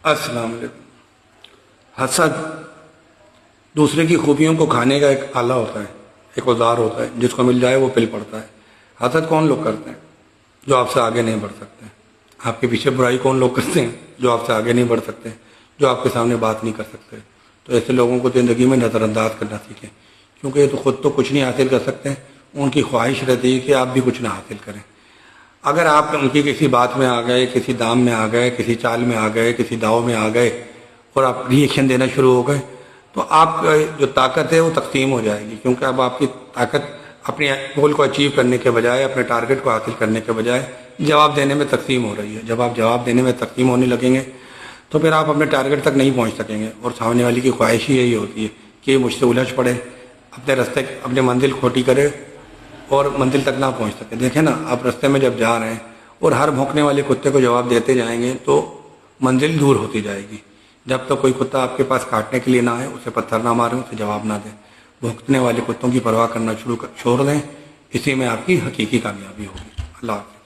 अस्सलाम वालेकुम। हसद दूसरे की खूबियों को खाने का एक आला होता है, एक औजार होता है, जिसको मिल जाए वो पिल पड़ता है। हसद कौन लोग करते हैं? जो आपसे आगे नहीं बढ़ सकते। आपके पीछे बुराई कौन लोग करते हैं? जो आपसे आगे नहीं बढ़ सकते, जो आपके सामने बात नहीं कर सकते। तो ऐसे लोगों को ज़िंदगी में नज़रअंदाज करना सीखें, क्योंकि ये तो खुद तो कुछ नहीं हासिल कर सकते। उनकी ख्वाहिश रहती है कि आप भी कुछ ना हासिल करें। अगर आप उनकी किसी बात में आ गए, किसी दाम में आ गए, किसी चाल में आ गए, किसी दाव में आ गए और आप रिएक्शन देना शुरू हो गए, तो आप जो ताकत है वो तकसीम हो जाएगी। क्योंकि अब आपकी ताकत अपने गोल को अचीव करने के बजाय, अपने टारगेट को हासिल करने के बजाय जवाब देने में तकसीम हो रही है। जब आप जवाब देने में तकसीम होने लगेंगे तो फिर आप अपने टारगेट तक नहीं पहुंच सकेंगे। और सामने वाले की ख्वाहिश ही यही होती है कि मुझसे उलझ पड़े, अपने रास्ते, अपनी मंजिल खोटी करे और मंजिल तक ना पहुंच सके। देखें ना, आप रास्ते में जब जा रहे हैं और हर भौंकने वाले कुत्ते को जवाब देते जाएंगे तो मंजिल दूर होती जाएगी। जब तक कोई कुत्ता आपके पास काटने के लिए ना आए, उसे पत्थर ना मारें, उसे जवाब ना दें, भौंकने वाले कुत्तों की परवाह करना छोड़ दें। इसी में आपकी हकीकी कामयाबी होगी। अल्लाह हाफ़िज़।